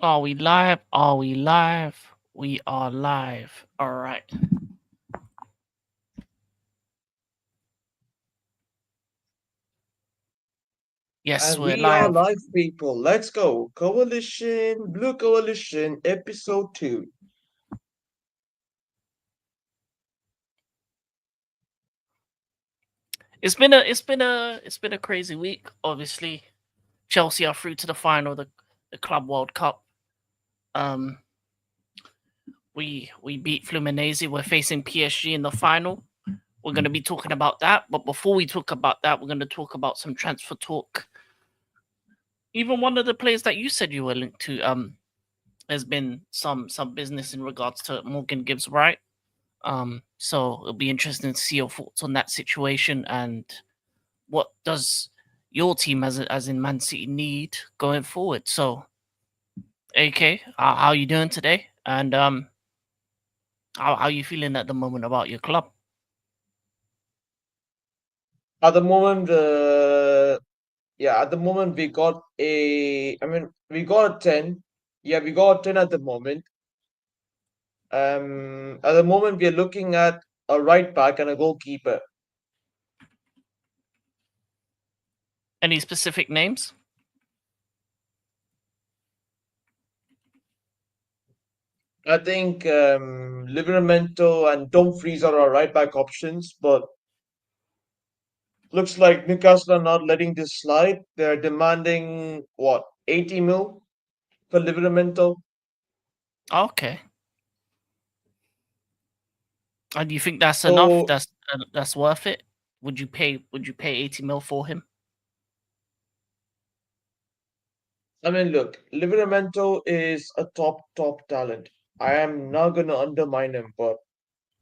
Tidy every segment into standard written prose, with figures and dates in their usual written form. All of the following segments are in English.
Are we live? Are we live? We are live. All right. Yes, And we're we are live. live, people. Let's go. Coalition, Blue Coalition, episode 2. It's been a crazy week. Obviously, Chelsea are through to the final of the Club World Cup. Um, we beat Fluminense. We're facing PSG in the final. We're going to be talking about that. But before we talk about that, we're going to talk about some transfer talk. Even one of the players that you said you were linked to, there's been some business in regards to Morgan Gibbs, right? So it'll be interesting to see your thoughts on that situation and what does your team, as in Man City, need going forward. So, AK, how you doing today? And how you feeling at the moment about your club? At the moment, at the moment we got we got a 10. Yeah, we got a 10 at the moment. At the moment, we are looking at a right back and a goalkeeper. Any specific names? I think Livramento and Dumfries are our right back options, but looks like Newcastle are not letting this slide. They're demanding what 80 mil for Livramento. Okay. And do you think that's enough? So That's worth it? Would you pay 80 mil for him? I mean, look, Livramento is a top talent. I am not gonna undermine him, but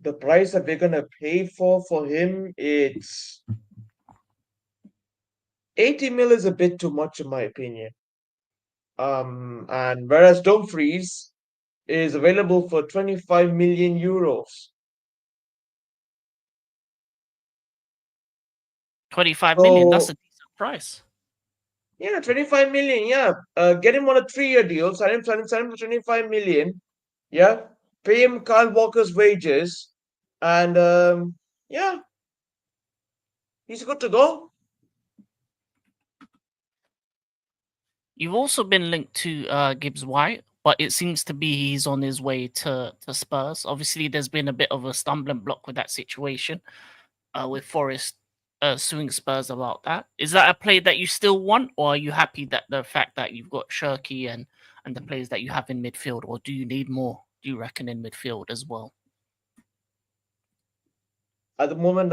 the price that we're gonna pay for him, it's 80 mil is a bit too much in my opinion. And whereas Dumfries is available for 25 million euros. 25 million. That's So a decent price. yeah, 25 million. Yeah, get him on a 3-year deal. Sign him for 25 million. Yeah, pay him Kyle Walker's wages, and yeah, he's good to go. You've also been linked to Gibbs White, but it seems to be he's on his way to Spurs. Obviously, there's been a bit of a stumbling block with that situation, with Forest suing Spurs about that. Is that a play that you still want, or are you happy that the fact that you've got Shirky and the players that you have in midfield, or do you need more? Do you reckon in midfield as well? At the moment,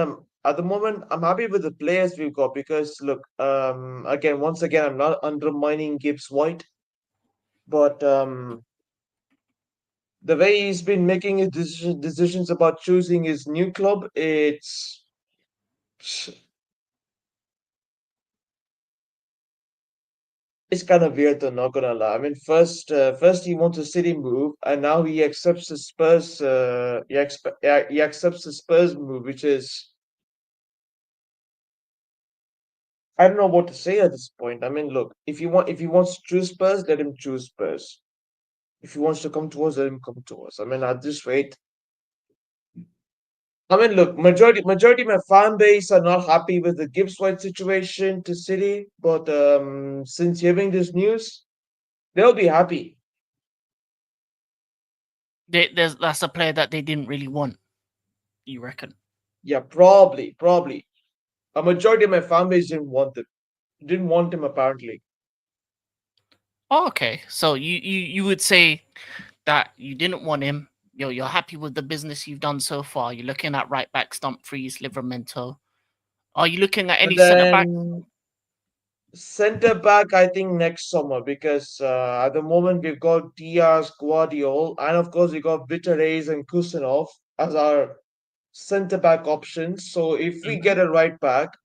I'm happy with the players we've got because look, once again, I'm not undermining Gibbs White, but the way he's been making his decisions about choosing his new club, it's kind of weird though, not gonna lie. I mean, first he wants a City move, and now he accepts the Spurs. He accepts the Spurs move, which is I don't know what to say at this point. I mean, look, if he wants to choose Spurs, let him choose Spurs. If he wants to come to us, let him come to us. I mean, at this rate, I mean, look, majority of my fan base are not happy with the Gibbs White situation to City, but since hearing this news, they'll be happy. That's a player that they didn't really want. You reckon? Yeah, probably. A majority of my fan base didn't want him apparently. Oh, okay. So you would say that you didn't want him. You're happy with the business you've done so far. You're looking at right back, Freeze, Livramento. Are you looking at But any centre back? then center back, I think next summer because at the moment we've got Diaz, Guardiol, and of course we got Vitares and Kusanov as our center back options. So if we Mhm. get a right back,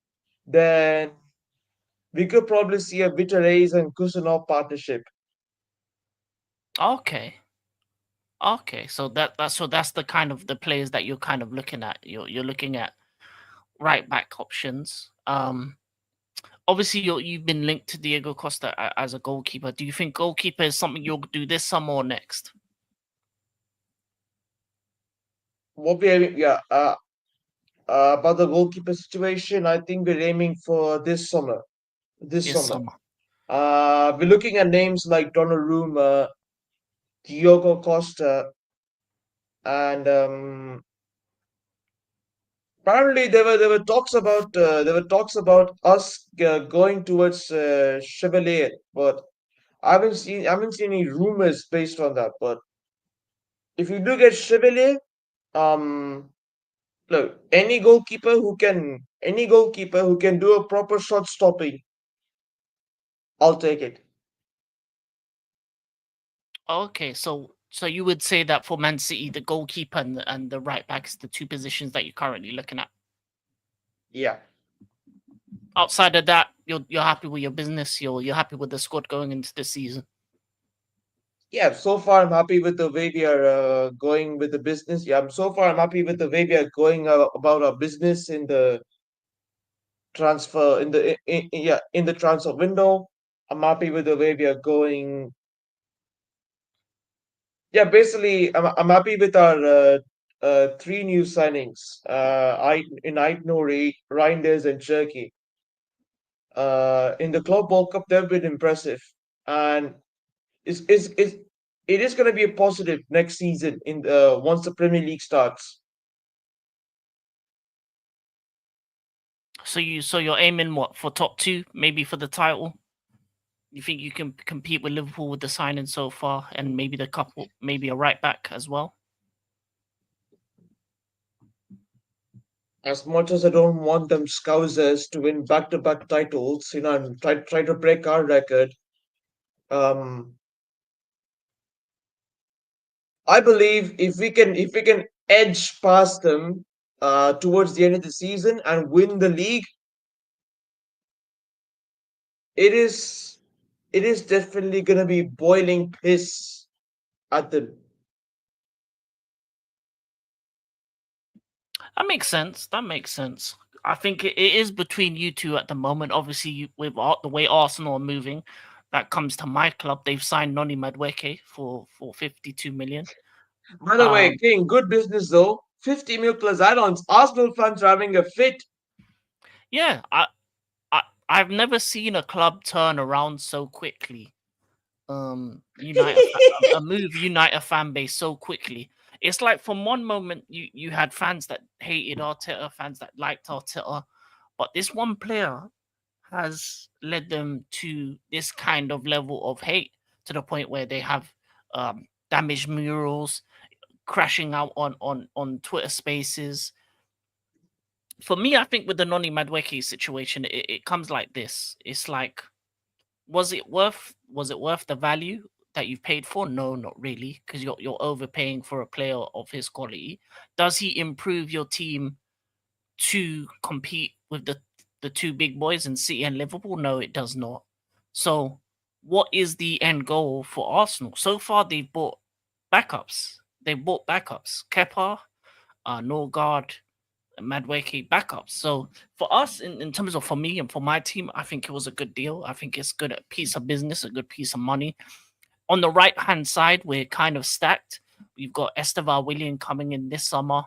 then we could probably see a Vitares and Kusanov partnership. Okay. Okay. So that's the kind of the players that you're kind of looking at. You're looking at right back options. obviously you've been linked to Diego Costa as a goalkeeper. Do you think goalkeeper is something you'll do this summer or next? What we are, yeah, about the goalkeeper situation, I think we're aiming for this summer. This This summer. summer. We're looking at names like Donnarumma, Diogo Costa, and apparently there were talks about us going towards Chevalier, but I haven't seen any rumors based on that. But if you do get Chevalier, um, look, any goalkeeper who can do a proper shot stopping, I'll take it. Okay, so you would say that for Man City, the goalkeeper and the right back is the two positions that you're currently looking at. Yeah. Outside of that, you're happy with your business. You're happy with the squad going into the season. Yeah, so far I'm happy with the way we are going with the business. Yeah, so far I'm happy with the way we are going about our business in the transfer in the transfer window. I'm happy with the way we are going. Yeah, basically I'm happy with our three new signings. I in Ait Nouri, Reinders, and Cherky. In the Club World Cup, they've been impressive, and is it is going to be a positive next season in once the Premier League starts. So you're aiming what for top two, maybe for the title. You think you can compete with Liverpool with the signing so far, and maybe the couple, maybe a right back as well. As much as I don't want them Scousers to win back-to-back titles, and try to break our record. Um, I believe if we can edge past them towards the end of the season and win the league, it is it is definitely gonna be boiling piss at them. That makes sense. That makes sense. I think it is between you two at the moment. Obviously, with the way Arsenal are moving, that comes to my club. They've signed Noni Madueke for 52 million. By the way, Um, King, good business though. 50 mil plus add-ons. Arsenal fans are having a fit. yeah, I've never seen a club turn around so quickly. A move unite a fan base so quickly. It's like from one moment you had fans that hated Arteta, fans that liked Arteta, but this one player has led them to this kind of level of hate to the point where they have damaged murals crashing out on Twitter Spaces. For me, I think with the Noni Madweke situation, it comes like this. It's like, was it worth the value that you've paid for? No, not really, because you're overpaying for a player of his quality. Does he improve your team to compete with the two big boys in City and Liverpool? No, it does not. So, what is the end goal for Arsenal? So far, they've bought backups. They bought backups. Kepa, Norgard, Madweke backups. So for us, in terms of for me and for my team, I think it was a good deal. I think it's good a piece of business, a good piece of money. On the right hand side, we're kind of stacked. We've got Estevar William coming in this summer.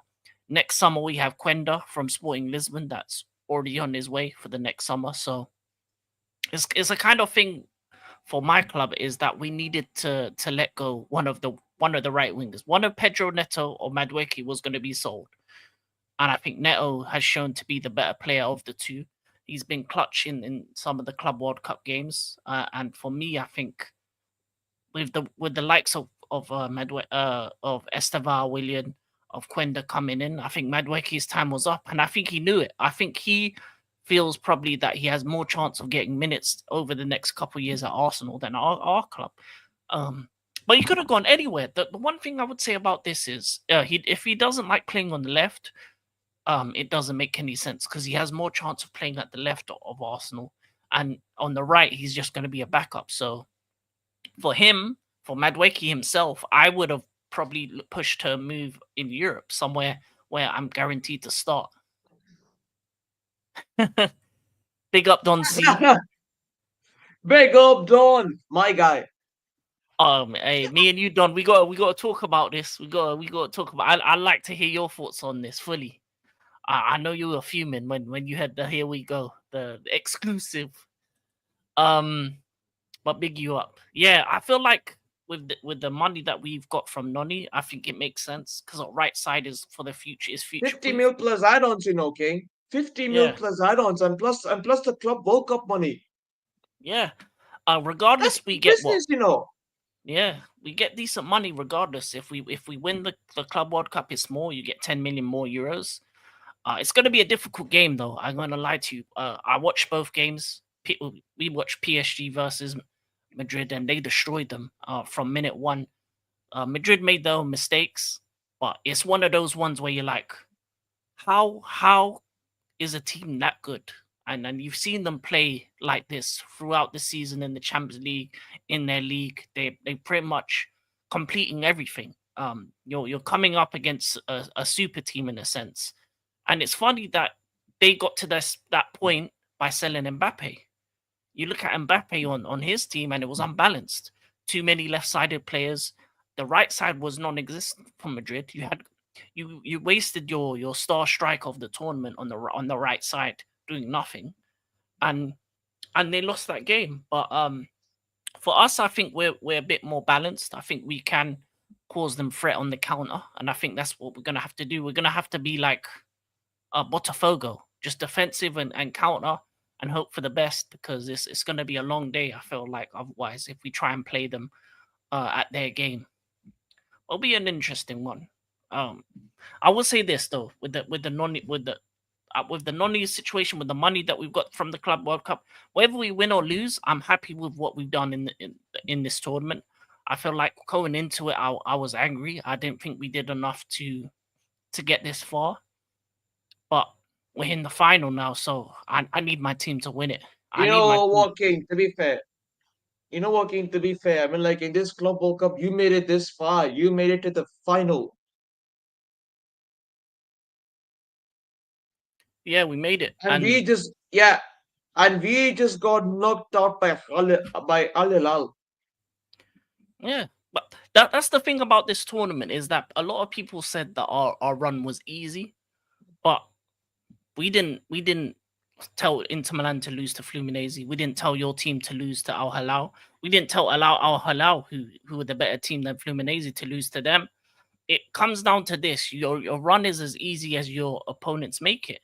Next summer, we have Quenda from Sporting Lisbon that's already on his way for the next summer. So it's a kind of thing for my club is that we needed to let go one of the right wingers. One of Pedro Neto or Madweke was going to be sold. And I think Neto has shown to be the better player of the two. He's been clutch in some of the Club World Cup games. And for me, I think with the likes of Estevar William, of Quenda coming in, I think Madweke's time was up, and I think he knew it. I think he feels probably that he has more chance of getting minutes over the next couple of years at Arsenal than our club. But he could have gone anywhere. The one thing I would say about this is, if he doesn't like playing on the left, it doesn't make any sense because he has more chance of playing at the left of Arsenal, and on the right he's just going to be a backup. So for him, for Madweke himself, I would have probably pushed to a move in Europe somewhere where I'm guaranteed to start. Big up Don C. Big up Don, my guy. Hey, me and you, Don, we got to talk about this. We got to talk about. I like to hear your thoughts on this fully. I know you were fuming when you had the here we go, the exclusive. Um, but big you up. Yeah, I feel like with the money that we've got from Noni, I think it makes sense because our right side is for the future, is future 50 proof. mil plus add-ons, King. 50 mil Yeah, plus add-ons and plus the club World Cup money. yeah. That's Regardless, we get what? business. Yeah, we get decent money regardless. If we win the Club World Cup, it's more. You get 10 million more euros. It's going to be a difficult game, though. I'm going to lie to you. I watched both games. We watched PSG versus Madrid, and they destroyed them from minute one. Madrid made their own mistakes, but it's one of those ones where you're like, how is a team that good? And you've seen them play like this throughout the season in the Champions League, in their league. They pretty much completing everything. You're coming up against a super team in a sense, and it's funny that they got to that point by selling Mbappe. You look at Mbappe on his team, and it was unbalanced. Too many left-sided players. The right side was non-existent for Madrid. You wasted your star striker of the tournament on the right side doing nothing, and they lost that game. But for us, I think we're a bit more balanced. I think we can cause them threat on the counter, and I think that's what we're gonna have to do. We're gonna have to be like Botafogo, just defensive and counter and hope for the best because it's going to be a long day. I feel like otherwise, if we try and play them at their game, it'll be an interesting one. Um, I will say this though, with the non situation, with the money that we've got from the Club World Cup, whether we win or lose, I'm happy with what we've done in this tournament. I feel like going into it, I was angry. I didn't think we did enough to get this far, but we're in the final now, so I need my team to win it. I You need my know team. what, King, to be fair. To be fair, I mean, like in this Club World Cup, you made it this far. You made it to the final. Yeah, we made it, And and we just got knocked out by Al Hilal. yeah, but that's the thing about this tournament is that a lot of people said that our run was easy, but we didn't tell Inter Milan to lose to Fluminense. We didn't tell your team to lose to Al Hilal. We didn't tell Al Hilal, who were the better team than Fluminense, to lose to them. It comes down to this: your run is as easy as your opponents make it.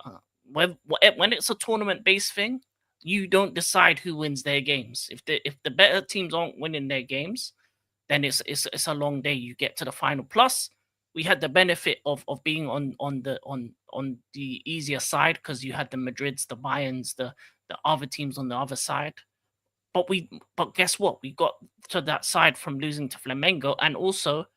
Uh, when it's a tournament based thing, you don't decide who wins their games. If the better teams aren't winning their games, then it's a long day. You get to the final. Plus, we had the benefit of being on the easier side because you had the Madrids, the Bayerns, the other teams on the other side. But guess what? We got to that side from losing to Flamengo, and also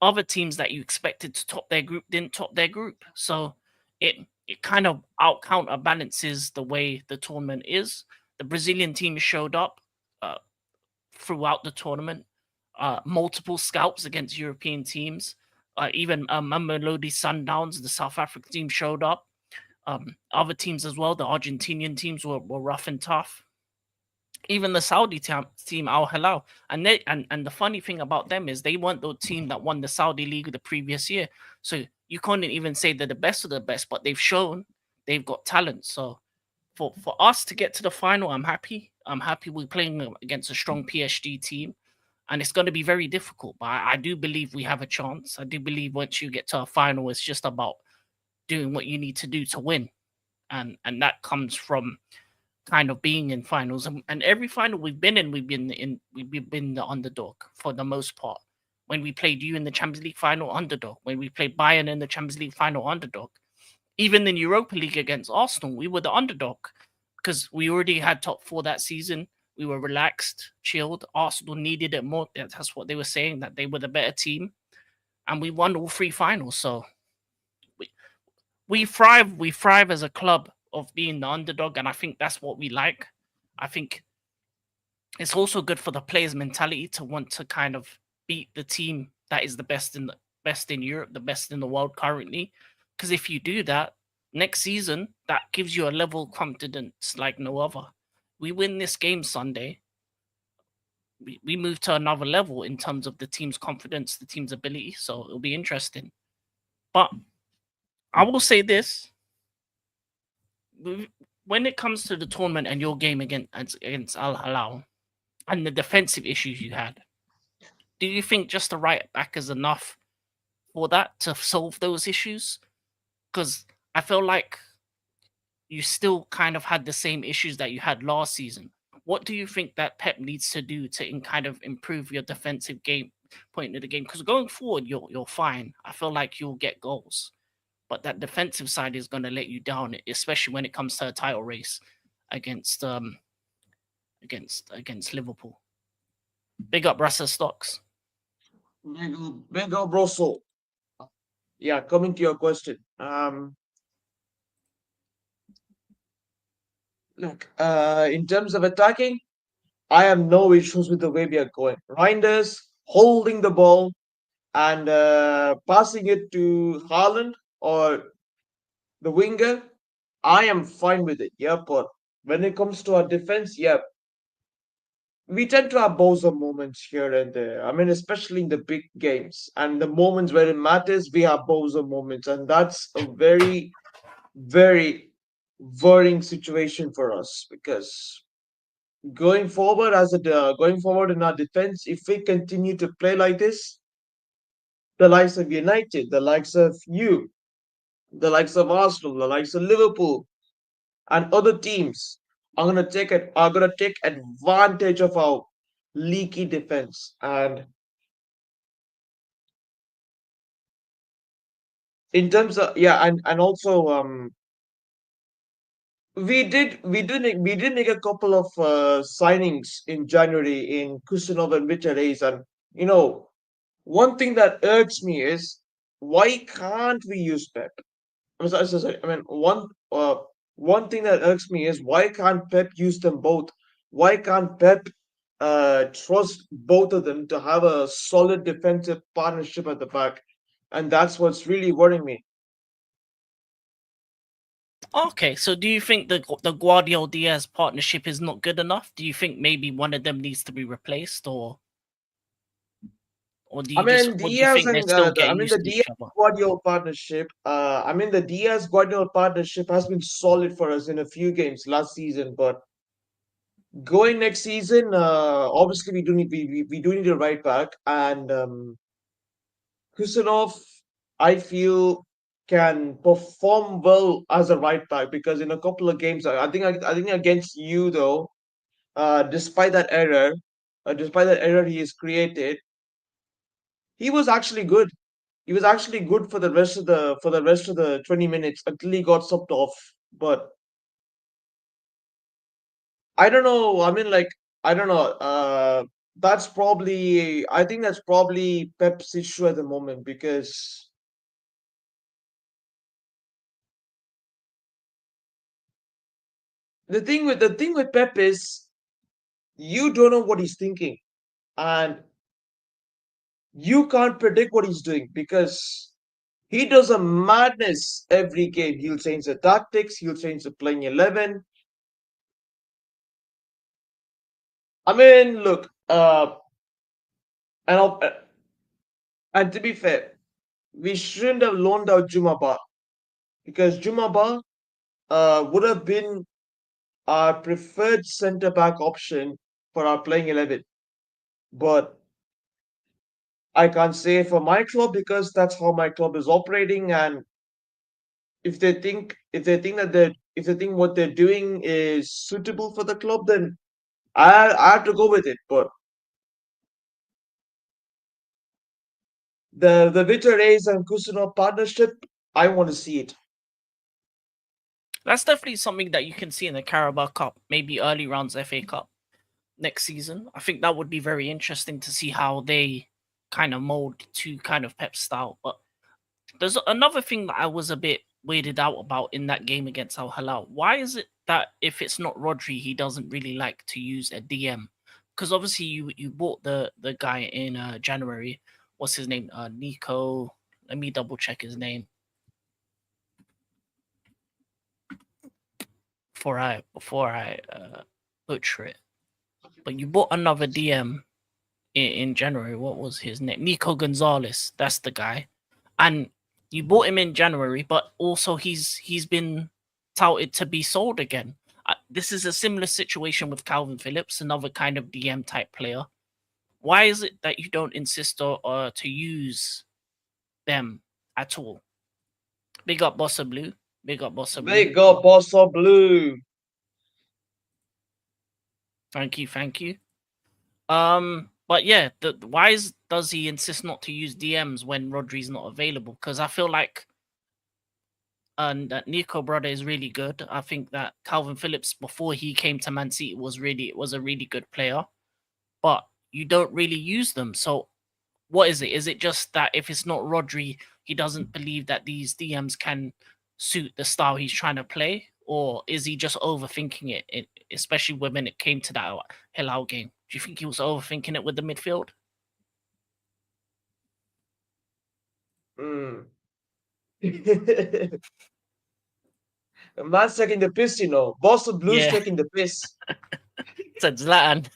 other teams that you expected to top their group didn't top their group. So it kind of out counterbalances the way the tournament is. The Brazilian team showed up uh, throughout the tournament. Multiple scalps against European teams. Even Mamelodi Sundowns, the South African team, showed up. Other teams as well. The Argentinian teams were rough and tough. Even the Saudi team Al Hilal, and the funny thing about them is they weren't the team that won the Saudi league the previous year. So you couldn't even say they're the best of the best, but they've shown they've got talent. So for us to get to the final, I'm happy. I'm happy we're playing against a strong PSG team, and it's going to be very difficult. But I do believe we have a chance. I do believe once you get to a final, it's just about doing what you need to do to win, and that comes from kind of being in finals. And every final we've been in, we've been the underdog for the most part. When we played you in the Champions League final, underdog. When we played Bayern in the Champions League final, underdog. Even in Europa League against Arsenal, we were the underdog because we already had top four that season. We were relaxed, chilled. Arsenal needed it more. That's what they were saying, that they were the better team. And we won all three finals. So we, we thrive. We thrive as a club of being the underdog. And I think that's what we like. I think it's also good for the players' mentality to want to kind of beat the team that is the best in Europe, the best in the world currently. Because if you do that, next season, that gives you a level of confidence like no other. We win this game Sunday, we move to another level in terms of the team's confidence, the team's ability. So it'll be interesting. But I will say this: when it comes to the tournament and your game against Al Hilal and the defensive issues you had, do you think just the right back is enough for that to solve those issues? Because I feel like you still kind of had the same issues that you had last season. What do you think that Pep needs to do to kind of improve your defensive game point of the game? Because going forward, you're fine. I feel like you'll get goals, but that defensive side is going to let you down, especially when it comes to a title race against against Liverpool. Big up Russell Stocks. Big up, Russell. Yeah, coming to your question. Look, in terms of attacking, I have no issues with the way we are going. Reinders holding the ball and passing it to Haaland or the winger, I am fine with it. Yeah, but when it comes to our defense, yeah, we tend to have bowser moments here and there. I mean, especially in the big games and the moments where it matters, we have bowser moments, and that's a very, very worrying situation for us because going forward in our defense, if we continue to play like this, the likes of United, the likes of you, the likes of Arsenal, the likes of Liverpool, and other teams are gonna take advantage of our leaky defense. And in terms of and also we did make a couple of signings in January in Kusanov and Vichares, and you know one thing that irks me is why can't we use Pep? Sorry. I mean, one thing that irks me is why can't Pep use them both? Why can't Pep trust both of them to have a solid defensive partnership at the back? And that's what's really worrying me. Okay, so do you think the Guardiola Diaz partnership is not good enough? Do you think maybe one of them needs to be replaced, or do I you just, mean, or do you think they're still getting The used to Diaz each other? Guardiola partnership. The Diaz Guardiola partnership has been solid for us in a few games last season, but going next season, obviously we do need a right back, and Kusanov, I feel, can perform well as a right back because in a couple of games, I think against you though, despite despite that error he has created, he was actually good. He was actually good for the rest of the 20 minutes until he got subbed off. But I don't know. I mean, like I don't know. I think that's probably Pep's issue at the moment because the thing with Pep is you don't know what he's thinking and you can't predict what he's doing because he does a madness every game. He'll change the tactics, he'll change the playing 11. I mean, look, and, I'll, and to be fair, we shouldn't have loaned out Jumaba because Jumaba would have been our preferred centre back option for our playing 11. But I can't say for my club because that's how my club is operating. And if they think what they're doing is suitable for the club, then I have to go with it. But the Victor Reyes and Kusunov partnership, I want to see it. That's definitely something that you can see in the Carabao Cup, maybe early rounds FA Cup next season. I think that would be very interesting to see how they kind of mold to kind of Pep style. But there's another thing that I was a bit weirded out about in that game against Al Hilal. Why is it that if it's not Rodri, he doesn't really like to use a DM? Because obviously you bought the guy in January. What's his name? Nico. Let me double check his name. before I butcher it. But you bought another DM in January. What was his name? Nico Gonzalez. That's the guy. And you bought him in January, but also he's been touted to be sold again. This is a similar situation with Calvin Phillips, another kind of DM type player. Why is it that you don't insist to use them at all? Big up Bossa Blue. Big up Bossa Blue. Big up Bossa Blue. Thank you, thank you. But yeah, does he insist not to use DMs when Rodri's not available? Because I feel like that Nico brother is really good. I think that Calvin Phillips before he came to Man City was a really good player, but you don't really use them. So what is it? Is it just that if it's not Rodri, he doesn't believe that these DMs can suit the style he's trying to play, or is he just overthinking it especially when it came to that Hilal game? Do you think he was overthinking it with the midfield? Mm. Man's taking the piss, you know. Bossa Blue's Yeah, taking the piss. said Zlatan.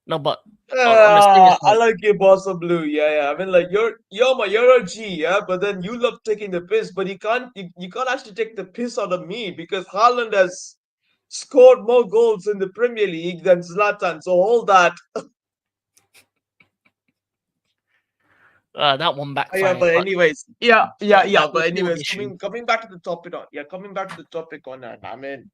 No, but on a serious I note, like you, Bossa Blue. Yeah. I mean, like you're a G, yeah. But then you love taking the piss, but you can't actually take the piss out of me because Haaland has scored more goals in the Premier League than Zlatan. So all that. that one Yeah, backfired. but But anyways, yeah. that But midfield anyways, issue, coming back to the topic on coming back to the topic on that. I mean,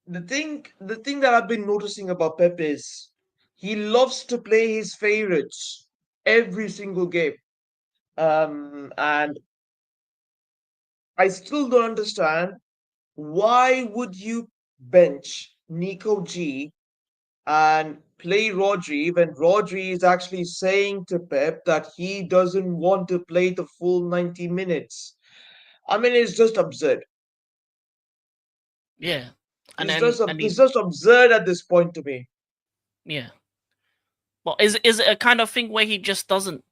the thing that I've been noticing about Pep is he loves to play his favorites every single game. And I still don't understand why would you bench Nico G and play Rodri when Rodri is actually saying to Pep that he doesn't want to play the full 90 minutes. I mean, it's just absurd. yeah, and It's then just and it's he's just absurd at this point to me. yeah. Well, is it a kind of thing where he doesn't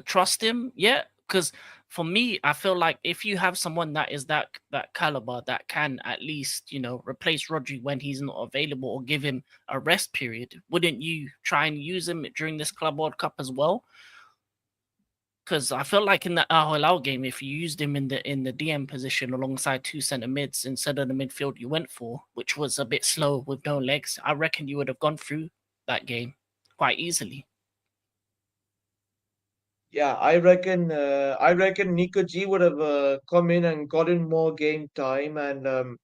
trust him yet? Because for me, I feel like if you have someone that is that caliber that can at least replace Rodri when he's not available or give him a rest period, wouldn't you try and use him during this Club World Cup as well? Because I feel like in the Al Hilal game, if you used him in the DM position alongside two centre mids instead of the midfield you went for, which was a bit slow with no legs, I reckon you would have gone through that game quite easily. Yeah, I reckon Nico G would have come in and gotten more game time and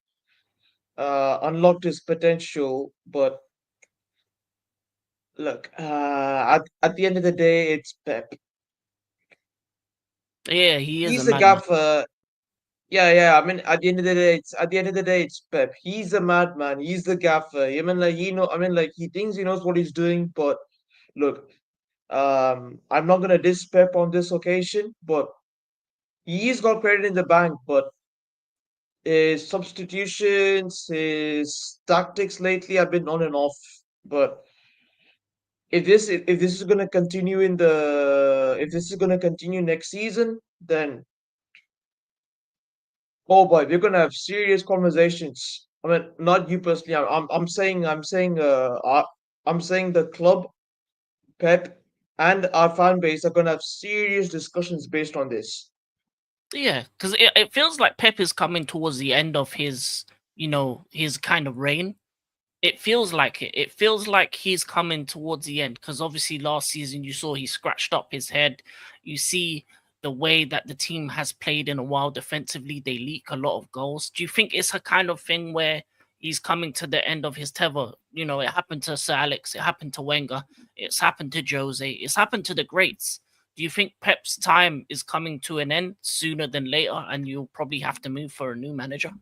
unlocked his potential. But look, at the end of the day, it's Pep. Yeah, he is a He's the madman. gaffer. Yeah. I mean, at the end of the day, it's Pep. He's a madman. He's the gaffer. I mean, like he thinks he knows what he's doing. But look, I'm not gonna diss Pep on this occasion, but he's got credit in the bank. But his substitutions, his tactics lately have been on and off. But if this is gonna continue if this is gonna continue next season, then oh boy, we're gonna have serious conversations. I mean, not you personally. I'm saying the club, Pep, and our fan base are gonna have serious discussions based on this. Yeah, because it feels like Pep is coming towards the end of his kind of reign. It feels like it. It feels like he's coming towards the end because obviously last season you saw he scratched up his head. You see the way that the team has played in a while defensively, they leak a lot of goals. Do you think it's a kind of thing where he's coming to the end of his tether? It happened to Sir Alex, it happened to Wenger, it's happened to Jose, it's happened to the greats. Do you think Pep's time is coming to an end sooner than later, and you'll probably have to move for a new manager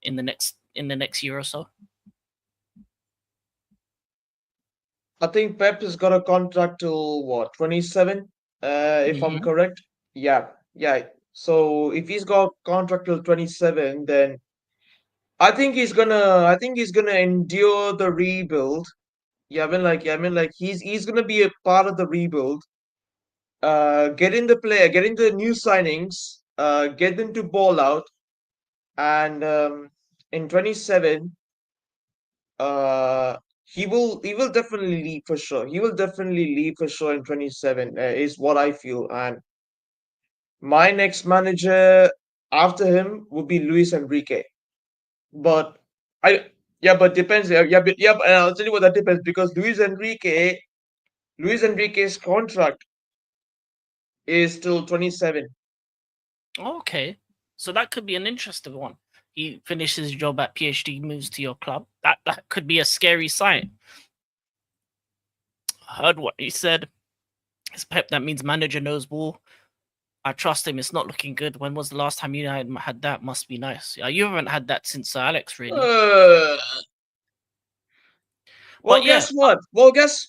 in the next year or so? I think Pep has got a contract till what, 27? If I'm Hmm. correct. Yeah. So if he's got contract till 27, then I think he's gonna endure the rebuild. Yeah, I mean like he's gonna be a part of the rebuild. getting the player, getting the new signings, get them to ball out, and in 27, uh, he will definitely leave for sure. He will definitely leave for sure in 27, is what I feel. And my next manager after him would be Luis Enrique. But I yeah, but depends. But I'll tell you what that depends because Luis Enrique's contract is till 27. Okay, so that could be an interesting one. He finishes his job at PSG, moves to your club. That could be a scary sight. Heard what he said. It's Pep. That means manager knows ball. I trust him. It's not looking good. When was the last time you had that? Must be nice. Yeah, you haven't had that since Sir Alex, really. Uh, well, But yeah, guess what? Well, guess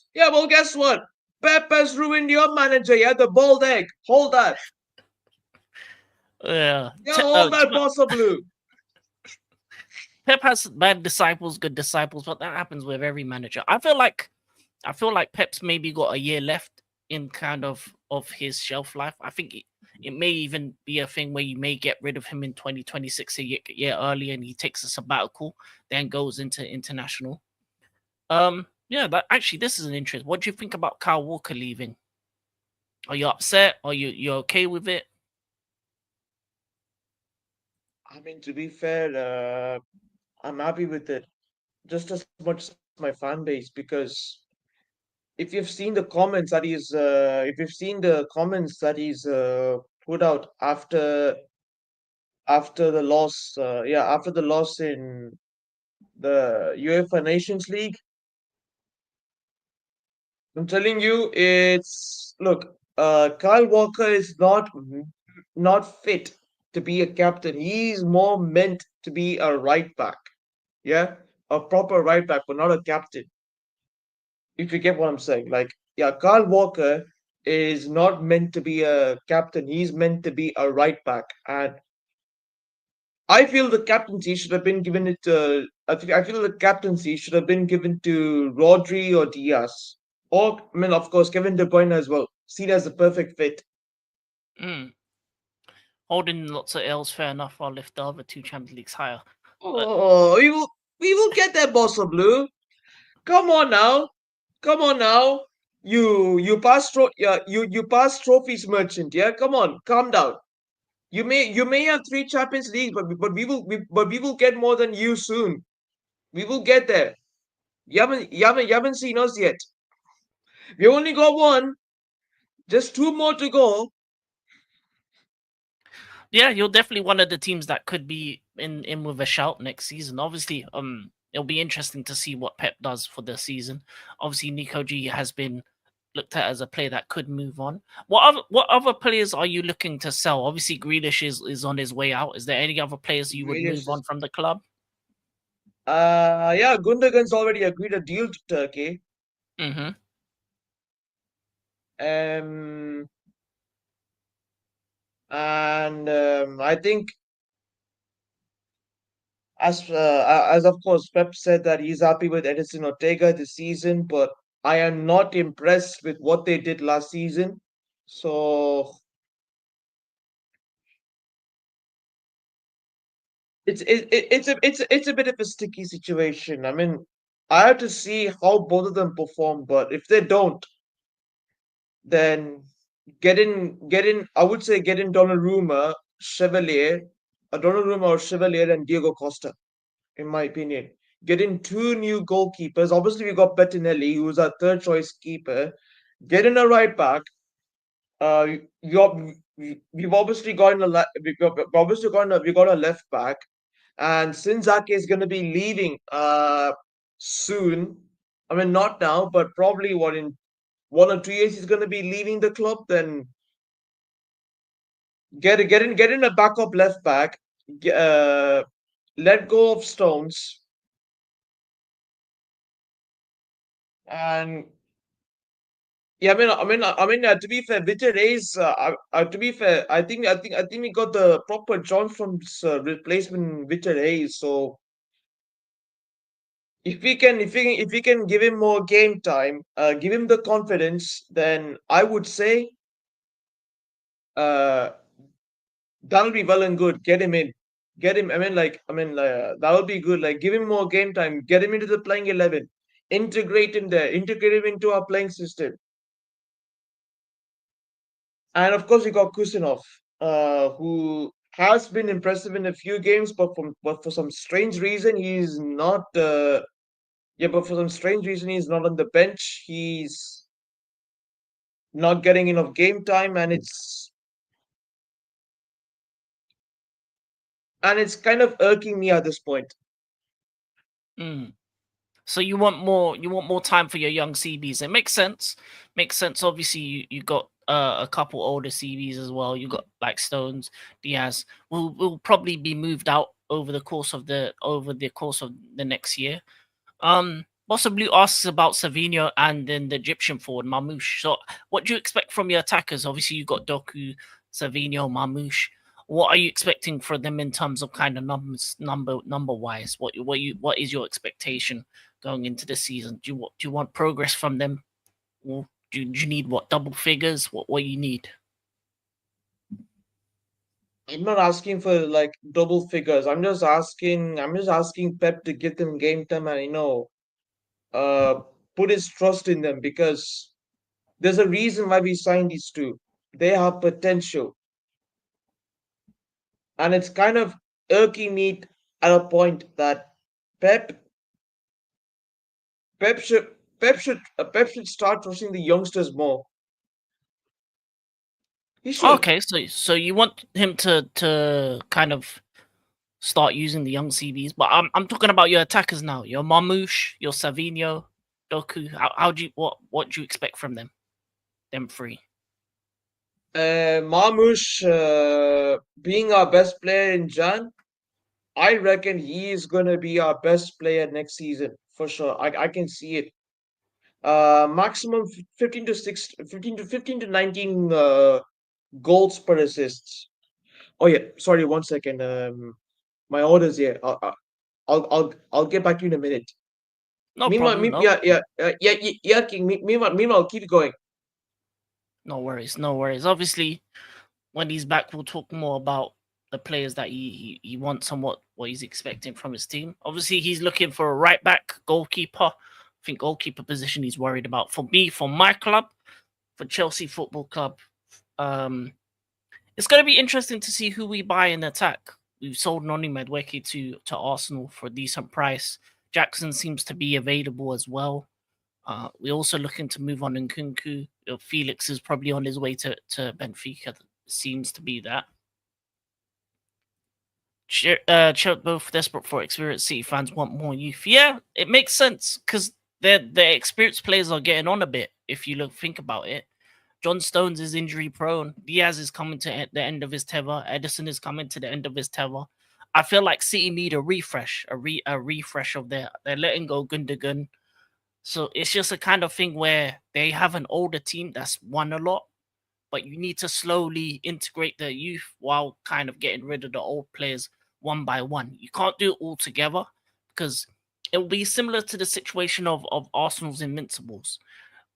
what? Pep has ruined your manager. Yeah, the bald egg. Hold that. yeah. Yeah, hold that, Bossa Blue. Pep has bad disciples, good disciples, but that happens with every manager. I feel like Pep's maybe got a year left in kind of his shelf life. I think it may even be a thing where you may get rid of him in 2026 a year early and he takes a sabbatical, then goes into international. Yeah, that actually this is an interest. What do you think about Kyle Walker leaving? Are you upset? Are you okay with it? I mean, to be fair, I'm happy with it just as much as my fan base because if you've seen the comments that he's put out after the loss, after the loss in the UEFA Nations League, I'm telling you, it's look, Kyle Walker is not fit to be a captain. He's more meant to be a right back, yeah, a proper right back, but not a captain. If you get what I'm saying, like, yeah, Kyle Walker is not meant to be a captain. He's meant to be a right back, and I feel the captaincy should have been given it. I feel the captaincy should have been given to Rodri or Diaz, or I mean, of course, Kevin De Bruyne as well. Seen as the perfect fit. Mm. Holding lots of L's, fair enough. I'll lift the other two Champions Leagues higher. But Oh, we will get that, Bossa Blue. Come on now, come on now. You pass trophies merchant. Yeah, come on, calm down. You may have three Champions Leagues, but we will get more than you soon. We will get there. You haven't seen us yet. We only got one. Just two more to go. yeah, you're definitely one of the teams that could be in with a shout next season. Obviously, it'll be interesting to see what Pep does for the season. Obviously, Nico G has been looked at as a player that could move on. What other players are you looking to sell? Obviously, Grealish is on his way out. Is there any other players you would Grealish move on is. from the club? Yeah, Gundogan's already agreed a deal to Turkey. Mm-hmm. Um, and I think as of course Pep said that he's happy with Edison Ortega this season, but I am not impressed with what they did last season. So it's a bit of a sticky situation. I mean, I have to see how both of them perform, but if they don't, then get in. I would say get in Chevalier, Donnarumma or Chevalier and Diego Costa. In my opinion, get in two new goalkeepers. Obviously, we got Bettinelli, who's our third choice keeper. Get in a right back. We've obviously got we got a left back, and since Ake is going to be leaving soon. I mean, not now, but probably what in 1 or 2 years he's going to be leaving the club. Then get in a backup left back. Let go of Stones and yeah, to be fair, Victor Hayes. To be fair, I think we got the proper Johnson's replacement, Victor Hayes. So if we can give him more game time, give him the confidence, then I would say uh, that'll be well and good. Get him in. Get him. That'll be good. Like, give him more game time. Get him into the playing 11. Integrate him there. Integrate him into our playing system. And of course, we got Kusinov, who has been impressive in a few games, but for some strange reason, he's not. But for some strange reason, he's not on the bench. He's not getting enough game time, and it's kind of irking me at this point. Mm. So you want more time for your young CBs. It makes sense. Makes sense. Obviously, you got a couple older CBs as well. You got like Stones, Diaz. Will probably be moved out over the course of the next year. Possibly asks about Savinho and then the Egyptian forward Mamouche. So, what do you expect from your attackers? Obviously, you got Doku, Savinho, Mamouche. What are you expecting for them in terms of kind of number wise? What is your expectation going into the season? Do you want progress from them? Or do you need what double figures? What you need? I'm not asking for like double figures. I'm just asking Pep to give them game time and uh, put his trust in them because there's a reason why we signed these two. They have potential, and it's kind of irking me at a point that Pep Pep should Pep should start trusting the youngsters more. He should. Okay, so you want him to kind of start using the young CBs. But I'm talking about your attackers now. Your Marmouche, your Savinho, Doku. How do you what do you expect from them? Them three. Marmush, being our best player in Jan, I reckon he is gonna be our best player next season for sure. I can see it. Maximum 15 to 19 goals per assists. Oh yeah, sorry, 1 second. My orders here. I'll get back to you in a minute. No Meanwhile, problem. King. Meanwhile, keep going. No worries. No worries. Obviously, when he's back, we'll talk more about the players that he wants and what he's expecting from his team. Obviously, he's looking for a right back, goalkeeper. I think goalkeeper position he's worried about. For me, for my club, for Chelsea Football Club, um, it's going to be interesting to see who we buy in attack. We've sold Noni Medweki to Arsenal for a decent price. Jackson seems to be available as well. We're also looking to move on in Nkunku. Felix is probably on his way to Benfica. Seems to be that. Both desperate for experience. City fans want more youth. Yeah, it makes sense because their experienced players are getting on a bit. If you think about it, John Stones is injury prone. Diaz is coming to the end of his tether. Edison is coming to the end of his tether. I feel like City need a refresh, a refresh of they're letting go Gundogan. So it's just a kind of thing where they have an older team that's won a lot, but you need to slowly integrate the youth while kind of getting rid of the old players one by one. You can't do it all together because it will be similar to the situation of Arsenal's Invincibles.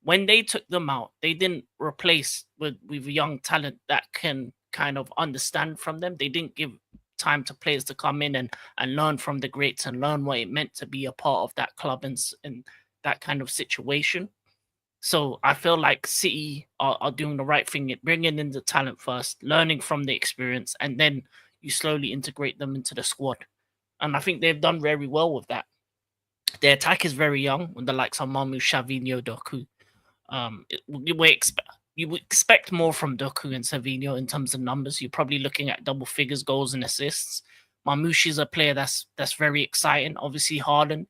When they took them out, they didn't replace with young talent that can kind of understand from them. They didn't give time to players to come in and learn from the greats and learn what it meant to be a part of that club and that kind of situation. So I feel like City are doing the right thing, bringing in the talent first, learning from the experience, and then you slowly integrate them into the squad. And I think they've done very well with that. Their attack is very young, with the likes of Mamu, Savinho, Doku. You would expect more from Doku and Savinho in terms of numbers. You're probably looking at double figures, goals and assists. Marmouche is a player that's very exciting. Obviously, Haaland's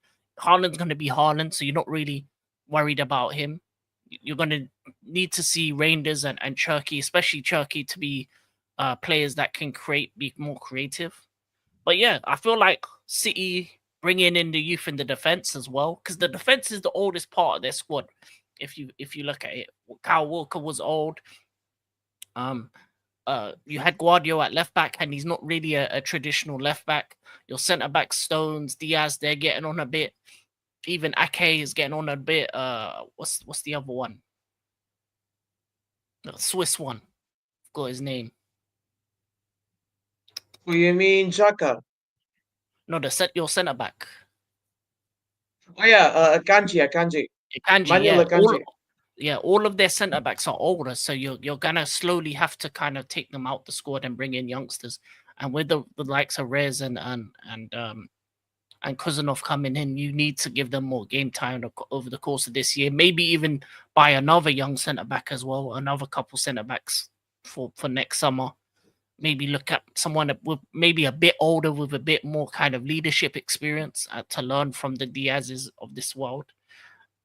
going to be Haaland, so you're not really worried about him. You're going to need to see Reinders and Cherky, especially Cherky, to be players that can be more creative. But yeah, I feel like City bringing in the youth in the defense as well, because the defense is the oldest part of their squad. If you look at it, Kyle Walker was old. You had Guardiola at left back, and he's not really a traditional left back. Your centre back Stones, Diaz, they're getting on a bit. Even Ake is getting on a bit. What's the other one? The Swiss one. forgot his name. Who you mean, Chaka? No, your centre back. Oh yeah, Akanji. Kanji, Manuel Akanji. all of their centre backs are older, so you're gonna slowly have to kind of take them out the squad and bring in youngsters. And with the likes of Rez and Kuzanov coming in, you need to give them more game time over the course of this year. Maybe even buy another young centre back as well, another couple centre backs for next summer. Maybe look at someone with maybe a bit older with a bit more kind of leadership experience to learn from the Diaz's of this world,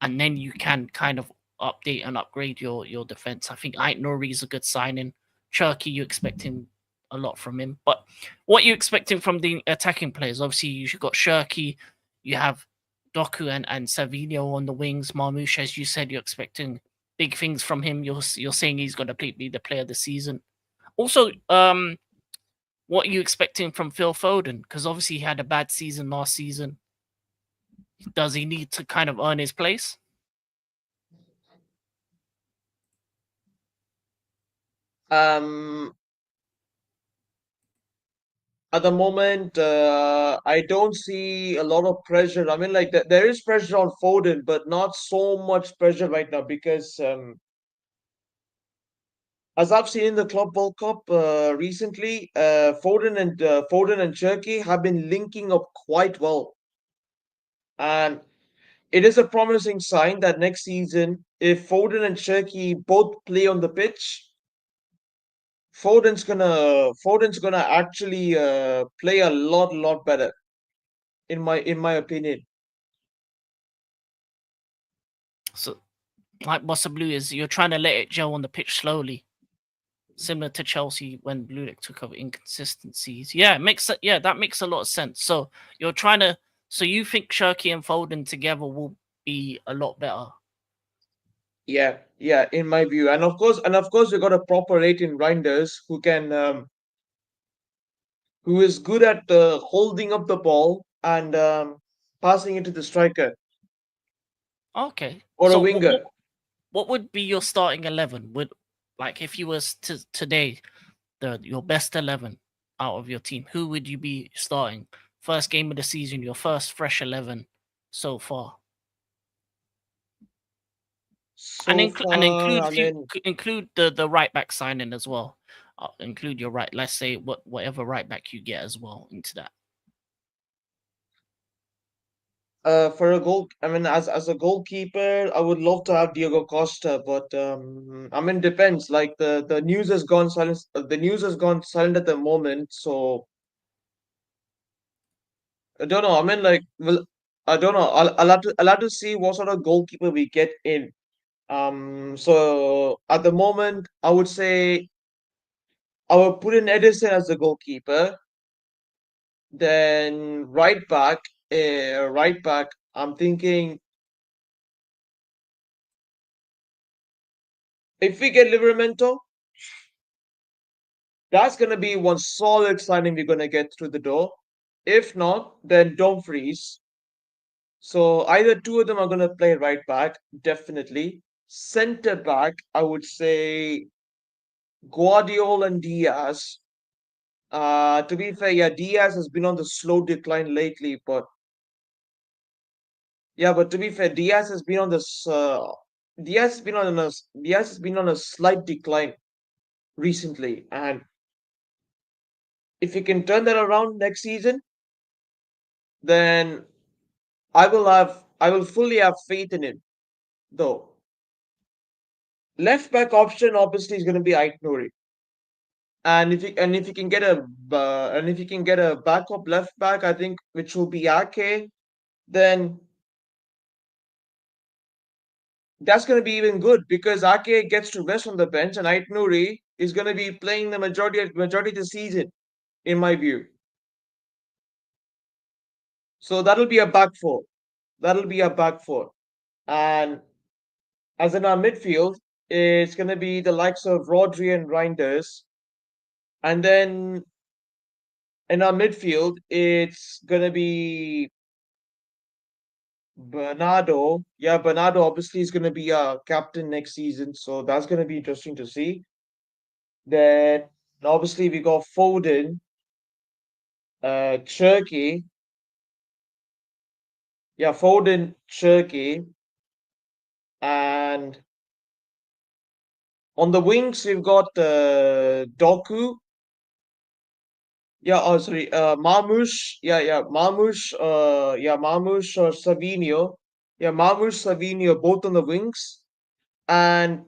and then you can kind of update and upgrade your defense. I think Ait Nori is a good signing. Cherky, you expecting a lot from him, but what you expecting from the attacking players? Obviously, you got Cherky, you have Doku and Savinho on the wings. Marmoush, as you said, you're expecting big things from him. You're saying he's going to be the player of the season. Also, what are you expecting from Phil Foden? Because obviously he had a bad season last season. Does he need to kind of earn his place? Um, at the moment, I don't see a lot of pressure. I mean, like there is pressure on Foden, but not so much pressure right now because as I've seen in the Club World Cup recently, Foden and Turkey have been linking up quite well, and it is a promising sign that next season, if Foden and Turkey both play on the pitch, Foden's gonna actually play a lot better in my opinion. So, like Bossa Blue is you're trying to let it gel on the pitch slowly, similar to Chelsea when Bludic took over inconsistencies. Yeah, that makes a lot of sense. So you're trying to, so you think Shirky and Foden together will be a lot better. Yeah, in my view, and of course we got a proper 18 Reinders who is good at holding up the ball and passing it to the striker Okay, or a so winger. what would be your starting 11? Would, like, if you was to today your best 11 out of your team, who would you be starting? First game of the season, your first fresh 11 so far. And So far, I mean, include the right back signing as well. Include your right. Let's say whatever right back you get as well into that. for a goal, I mean, as a goalkeeper, I would love to have Diego Costa, but I mean, depends. Like the news has gone silent. The news has gone silent at the moment, so I don't know. I mean, like, well, I don't know. I'll have to see what sort of goalkeeper we get in. So at the moment, I would say I will put in Edison as the goalkeeper. Then right back. I'm thinking if we get Livermento, that's gonna be one solid signing we're gonna get through the door. If not, then Dumfries. So either two of them are gonna play right back, definitely. Center back, I would say Guardiola and Diaz. To be fair, yeah, Diaz has been on the slow decline lately, but yeah, but to be fair, Diaz has been on a slight decline recently, and if he can turn that around next season, then I will fully have faith in him. Though left back option obviously is going to be Ait Nouri, and if you can get a backup left back, I think which will be Ake, then that's going to be even good because Ake gets to rest on the bench, and Ait Nouri is going to be playing the majority of the season, in my view. So that'll be a back four. That'll be a back four. And as in our midfield, it's going to be the likes of Rodri and Reinders. And then in our midfield, it's going to be Bernardo. Yeah, Bernardo obviously is going to be our captain next season. So that's going to be interesting to see. Then obviously we got Foden, Cherky. Yeah, Foden, Cherky, and on the wings we've got Doku. Yeah, oh sorry, Marmush. Yeah, Marmush. Marmush or Savinio. Yeah, Marmush, Savinio, both on the wings, and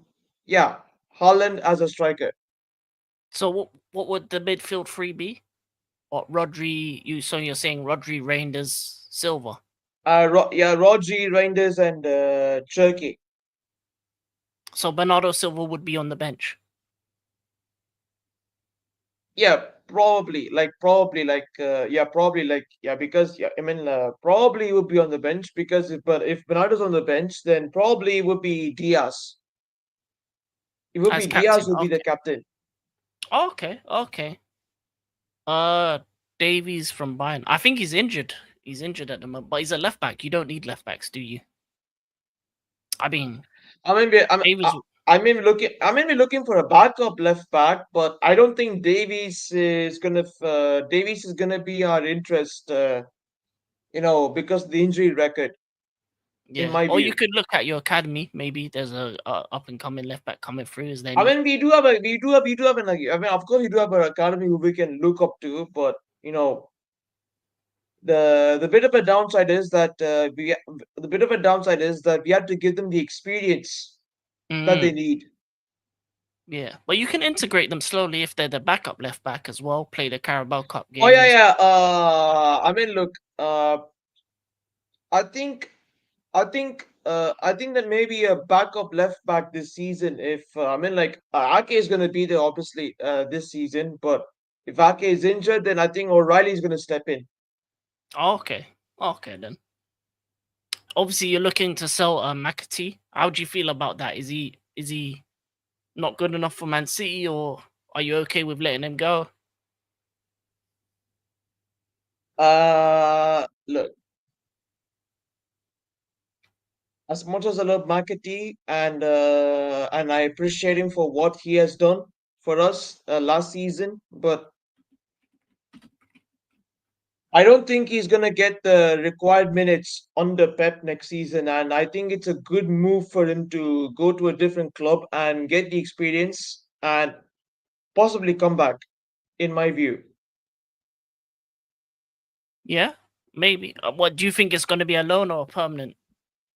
yeah, Haaland as a striker. So what would the midfield three be? What Rodri? You're saying Rodri, Reinders, Silva. Rodri, Reinders, and Cherky. So Bernardo Silva would be on the bench. Yeah, probably, because yeah, I mean, probably would be on the bench because if Bernardo's on the bench, then probably it would be Diaz. It would As be Diaz captain. who would be the captain. Okay. Okay. Uh, Davies from Bayern. I think he's injured. He's injured at the moment, but he's a left back. You don't need left backs, do you? I mean, I mean, we- Davies. I mean, we're looking for a backup left back, but I don't think Davies is gonna be our interest. Because of the injury record, in Yeah. my Or you view. could look at your academy. Maybe there's a up and coming left back coming through. Is there I any? mean, we do have an. I mean, of course, we do have an academy who we can look up to, but the bit of a downside is that we have to give them the experience that they Mm, need. yeah. But you can integrate them slowly if they're the backup left back as well. Play the Carabao Cup Oh yeah, games. yeah. I mean, look. I think, I think that maybe a backup left back this season. If I mean, like Ake is going to be there obviously this season, but if Ake is injured, then I think O'Reilly is going to step in. Okay. Okay then. Obviously, you're looking to sell McAtee. How do you feel about that? Is he not good enough for Man City, or are you okay with letting him go? Look, as much as I love McAtee and I appreciate him for what he has done for us last season, but I don't think he's gonna get the required minutes under Pep next season, and I think it's a good move for him to go to a different club and get the experience and possibly come back, in my view. Yeah, maybe. What do you think it's going to be a loan or a permanent?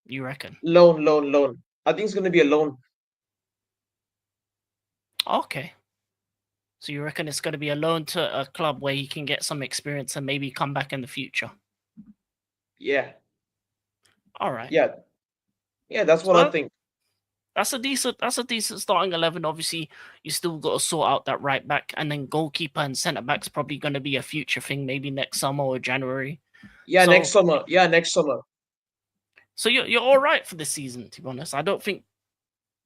You reckon? Loan. I think it's gonna be a loan. Okay. So you reckon it's going to be a loan to a club where he can get some experience and maybe come back in the future? Yeah, All right. yeah, yeah. That's what I So think. that's a decent starting 11. Obviously, you still got to sort out that right back, and then goalkeeper and centre back's probably going to be a future thing, maybe next summer or January. Yeah, next So summer. Yeah, next summer. so you're all right for this season, to be honest. I don't think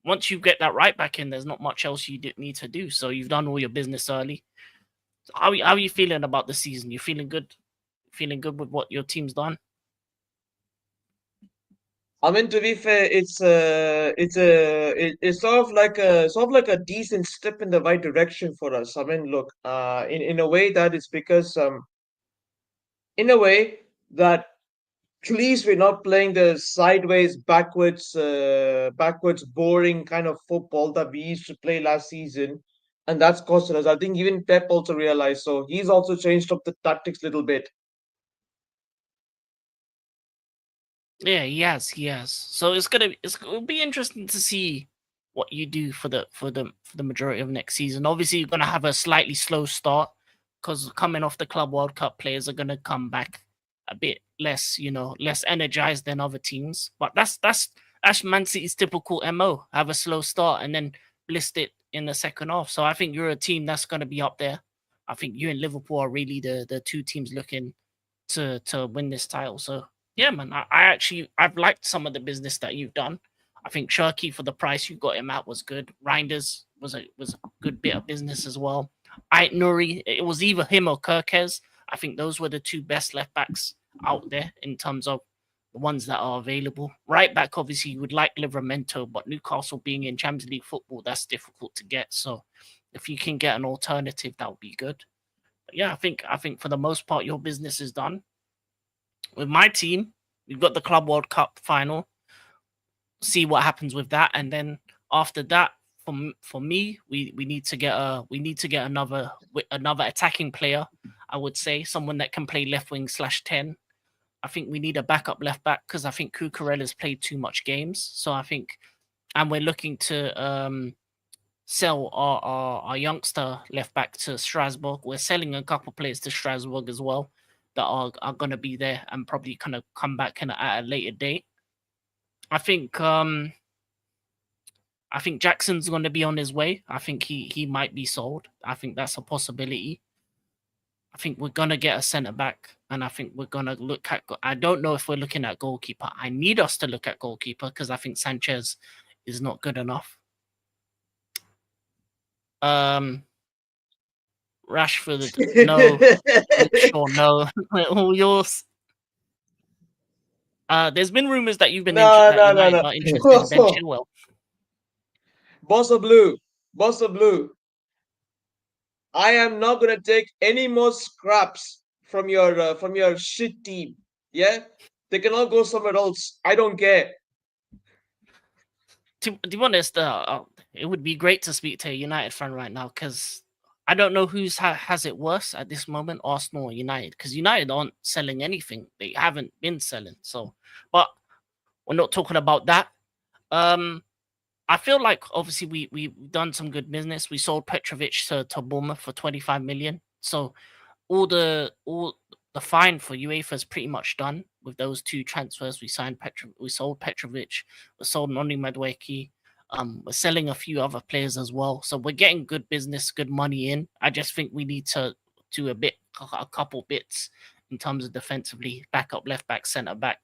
once you get that right back in, there's not much else you need to do. So you've done all your business early. So how are you feeling about the season? You feeling good? Feeling good with what your team's done? I mean, to be fair, it's sort of like a decent step in the right direction for us. I mean, look, in a way that it's because in a way that at least we're not playing the sideways, backwards, boring kind of football that we used to play last season, and that's costed us. I think even Pep also realized, so he's also changed up the tactics a little bit. Yeah, he has. So it'll be interesting to see what you do for the majority of next season. Obviously, you're gonna have a slightly slow start because coming off the Club World Cup, players are gonna come back a bit less, less energized than other teams. But that's Man City's typical MO: have a slow start and then blist it in the second half. So I think you're a team that's gonna be up there. I think you and Liverpool are really the two teams looking to win this title. So yeah, man, I've liked some of the business that you've done. I think Cherky for the price you got him at was good. Reinders was a good bit of business as well. I Nuri, it was either him or Kirkez. I think those were the two best left backs out there in terms of the ones that are available. Right back, obviously, you would like Livramento, but Newcastle being in Champions League football, that's difficult to get. So If you can get an alternative, that would be good. But yeah, I think for the most part, your business is done. With my team, we've got the Club World Cup final. See what happens with that, and then after that, for me, we need to get another attacking player. I would say someone that can play left wing /10. I think we need a backup left back because I think Cucurella's played too much games. So I think, and we're looking to sell our youngster left back to Strasbourg. We're selling a couple players to Strasbourg as well that are going to be there and probably kind of come back at a later date. I think Jackson's going to be on his way. I think he might be sold. I think that's a possibility. I think we're going to get a centre back, and I think we're going to look at. I don't know if we're looking at goalkeeper. I need us to look at goalkeeper because I think Sanchez is not good enough. Rashford, no. Luke Shaw, no. All yours. There's been rumors that you've been No, that no, no, United no. are interested in Ben Chilwell. Bossa Blue, Bossa Blue. I am not gonna take any more scraps from your shit team. Yeah, they can all go somewhere else. I don't care. To be honest, it would be great to speak to a United fan right now because I don't know who's has it worse at this moment, Arsenal or United, because United aren't selling anything. They haven't been selling. So, but we're not talking about that. I feel like obviously we've done some good business. We sold Petrovic to Bournemouth for 25 million. So all the fine for UEFA is pretty much done with those two transfers. We sold Petrovic, we sold Noni Madueke. We're selling a few other players as well. So we're getting good business, good money in. I just think we need to do a couple bits in terms of defensively, backup left back, centre back,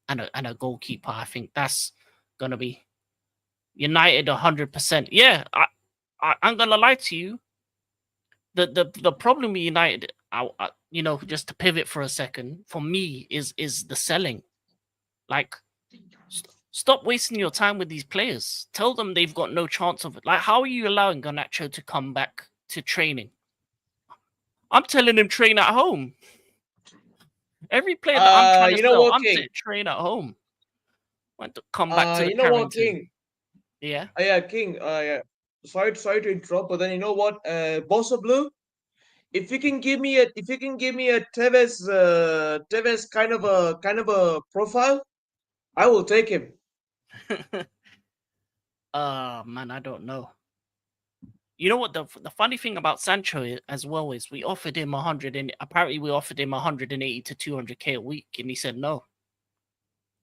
and a goalkeeper. I think that's gonna be United 100%. Yeah, I'm gonna lie to you. The problem with United, just to pivot for a second, for me is the selling. Like, stop wasting your time with these players. Tell them they've got no chance of it. Like, how are you allowing Garnacho to come back to training? I'm telling him train at home. Every player that I'm trying to You know sell, what, I'm King? saying train at home. Want to come back to the You know what, Carrington. King? Yeah. Yeah, King. Yeah. Sorry to interrupt, but then you know what, Bossa Blue? If you can give me a Tevez kind of a profile, I will take him. Man, I don't know. You know what the funny thing about Sancho as well is we offered him 100 and apparently we offered him 180 to 200k a week and he said no.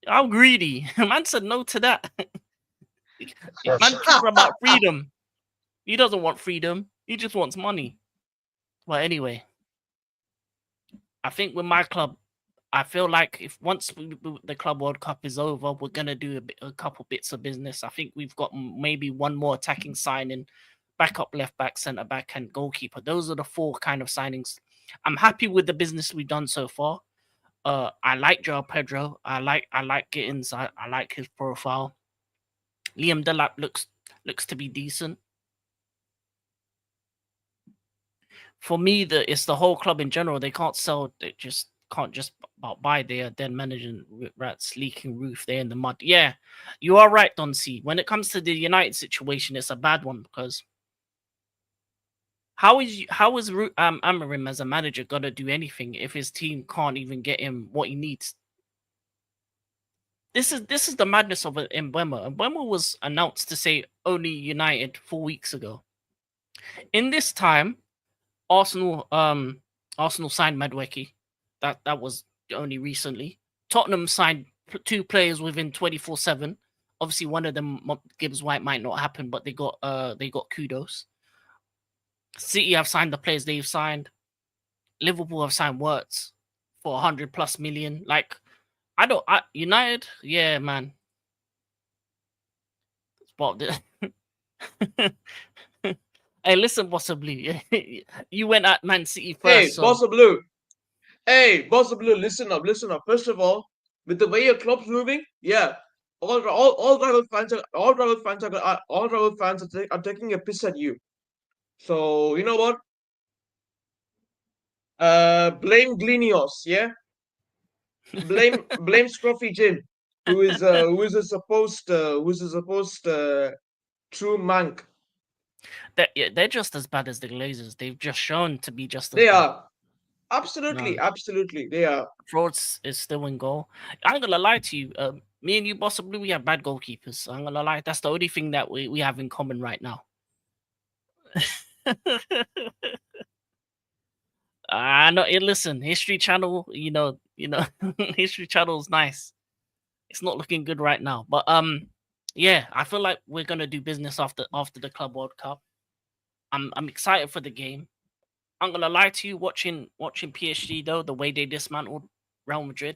I'm greedy. Man said no to that. Man talking about freedom. He doesn't want freedom. He just wants money. Well, anyway, I think with my club, I feel like if once the Club World Cup is over, we're gonna do a couple bits of business. I think we've got maybe one more attacking signing, backup left back, centre back, and goalkeeper. Those are the four kind of signings. I'm happy with the business we've done so far. I like Joao Pedro. I like Gittins. I like his profile. Liam Delap looks to be decent. For me, it's the whole club in general. They can't sell. They just can't just about buy. They are then managing rats, leaking roof. They're in the mud. Yeah, you are right, Don C. When it comes to the United situation, it's a bad one because how is Amarim as a manager gonna do anything if his team can't even get him what he needs? This is the madness of Mbeumo. Mbeumo was announced to say only United 4 weeks ago. In this time, Arsenal signed Madueke. That was only recently. Tottenham signed two players within 24/7. Obviously, one of them, Gibbs White, might not happen, but they got kudos. City have signed the players they've signed. Liverpool have signed Wirtz for 100+ million. Like, United, yeah, man. Spot this. Hey, listen, possibly you went at Man City first, Hey, so Bossa Blue. Hey, Bossa Blue, listen up, listen up. First of all, with the way your club's moving, yeah, all rival fans are taking a piss at you. So you know what? Blame Glinios, yeah. Blame Scruffy Jim, who is a supposed true monk. They're just as bad as the Glazers. They've just shown to be just as They bad. are absolutely, No, absolutely. They are. Frauds is still in goal. I ain't gonna lie to you. Me and you, possibly, we have bad goalkeepers. I'm gonna lie. That's the only thing that we have in common right now. I know. Listen, History Channel. History Channel is nice. It's not looking good right now, but yeah, I feel like we're gonna do business after the Club World Cup. I'm excited for the game. I'm gonna lie to you. Watching PSG though, the way they dismantled Real Madrid,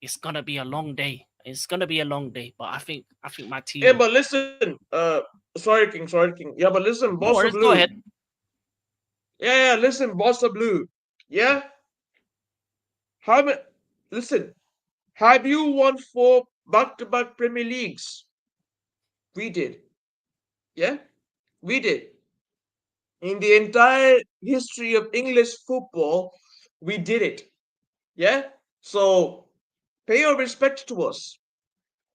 it's gonna be a long day. It's gonna be a long day, but I think my Yeah, team. but listen. Sorry, King. Yeah, but listen, No Bossa worries. Go Blue. ahead. Yeah, listen, Bossa Blue. Yeah, have it. Listen. Have you won 4 back-to-back Premier Leagues? We did. Yeah, we did. In the entire history of English football, we did it. Yeah. So pay your respect to us.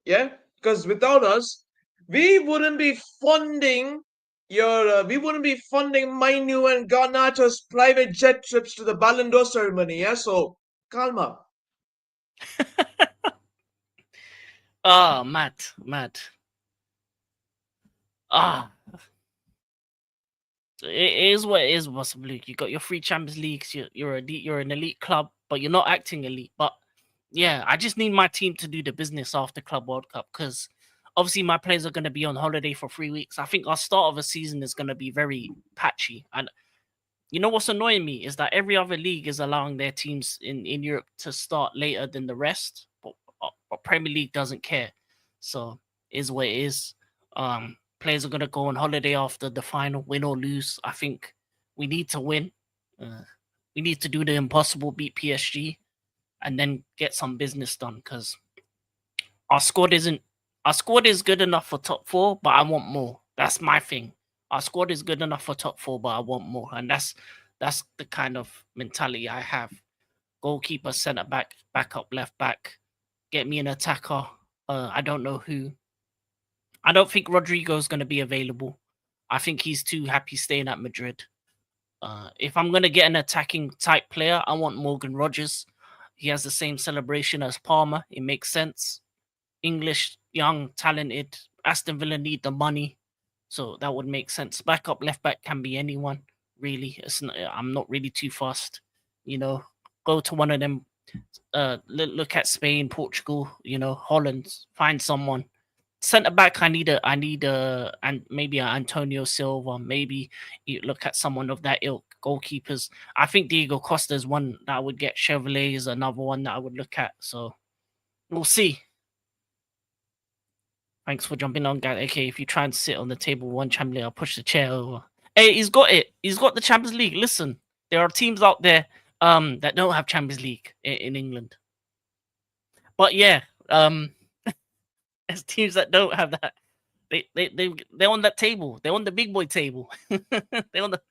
Yeah, because without us, we wouldn't be funding we wouldn't be funding Mainu and Garnacho's private jet trips to the Ballon d'Or ceremony. Yeah, so calm up. Ah, mad. Ah, it is what it is, possibly. You got your three Champions Leagues. You're an elite club, but you're not acting elite. But yeah, I just need my team to do the business after Club World Cup because obviously my players are going to be on holiday for 3 weeks. I think our start of a season is going to be very patchy. And you know what's annoying me is that every other league is allowing their teams in Europe to start later than the rest, but Premier League doesn't care. So is what it is. Players are gonna go on holiday after the final, win or lose. I think we need to win. Uh, we need to do the impossible, beat PSG, and then get some business done because our squad isn't. Our squad is good enough for top four, but I want more. That's my thing. Our squad is good enough for top four, but I want more, and that's the kind of mentality I have. Goalkeeper, centre back, backup, left back. Get me an attacker. I don't know who. I don't think Rodrigo's going to be available. I think he's too happy staying at Madrid. If I'm going to get an attacking type player, I want Morgan Rogers. He has the same celebration as Palmer. It makes sense. English, young, talented. Aston Villa need the money, so that would make sense. Backup left back can be anyone, really. I'm not really too fast. You know, go to one of them. Look at Spain, Portugal. Holland. Find someone. Centre back, I need a and maybe a Antonio Silva. Maybe you look at someone of that ilk. Goalkeepers, I think Diego Costa is one that I would get. Chevrolet is another one that I would look at. So we'll see. Thanks for jumping on, guys. Okay, if you try and sit on the table one Champions League, I'll push the chair over. Hey, he's got it. He's got the Champions League. Listen, there are teams out there that don't have Champions League in England. But yeah, there's teams that don't have that. They're on that table. They're on the big boy table. They're on the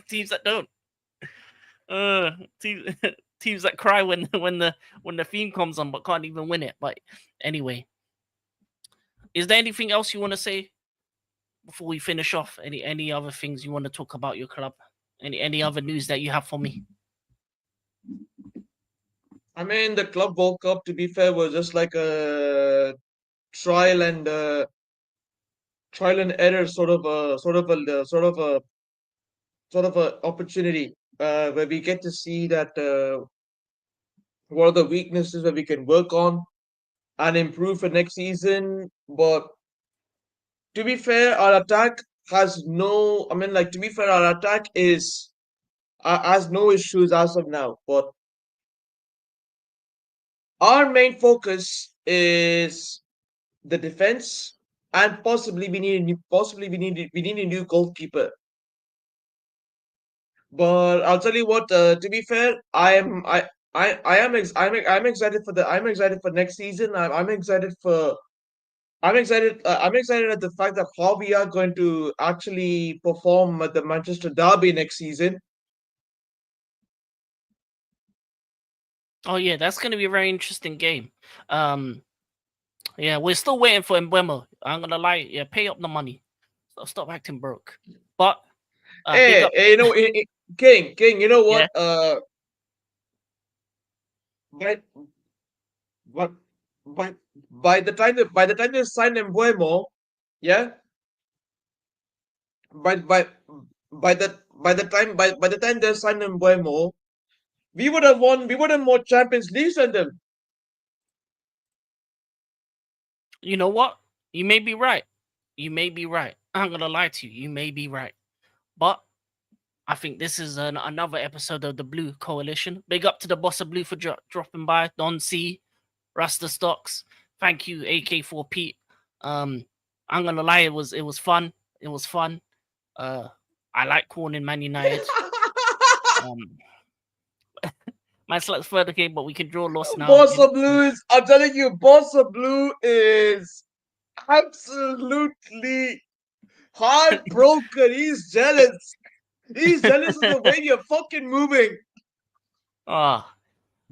teams that don't. Uh, teams, teams that cry when the theme comes on but can't even win it. But anyway, is there anything else you want to say before we finish off? Any other things you want to talk about your club? Any other news that you have for me? I mean, the Club World Cup, to be fair, was just like a trial and trial and error sort of a opportunity where we get to see that what are the weaknesses that we can work on and improve for next season. But to be fair, our attack has no. I mean, like to be fair, our attack is has no issues as of now. But our main focus is the defense, and possibly we need a new goalkeeper. But I'll tell you what. To be fair, I'm excited for next season. I'm excited for I'm excited. I'm excited at the fact that how we are going to actually perform at the Manchester Derby next season. Oh yeah, that's going to be a very interesting game. Yeah, we're still waiting for Mbemo. I'm gonna lie. Yeah, pay up the money. Stop acting broke. But big Hey, up. hey, King, you know Yeah, what? By, by, by, by the time they sign Mbuemo, yeah, by by by the time they sign Mbuemo, we would have more Champions Leagues than them. you know what? You may be right. You may be right. I'm gonna lie to you. You may be right. But I think this is another episode of the Blue Coalition. Big up to the boss of Blue for dropping by. Don C, Rasta Stocks. Thank you, AK4 Pete. I'm gonna lie, it was fun. It was fun. I like calling Man United. Um, might select further game, but we can draw loss now. Yeah. Bossa Blue is, I'm telling you, Bossa Blue is absolutely heartbroken. He's jealous. He's jealous of the way you're fucking moving. Ah,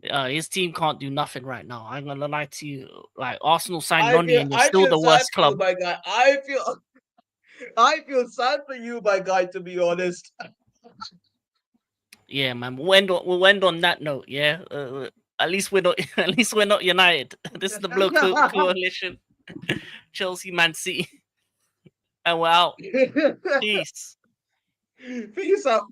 his team can't do nothing right now. I'm gonna lie to you. Like Arsenal signed I Noni, feel and you're I still feel the sad worst for you, club. my guy. I feel sad for you, my guy, to be honest. Yeah, man. We'll end on that note. Yeah. At least we're not. At least we're not united. This is the Blue Coalition. Chelsea, Man City, and we're out. Peace. Peace out.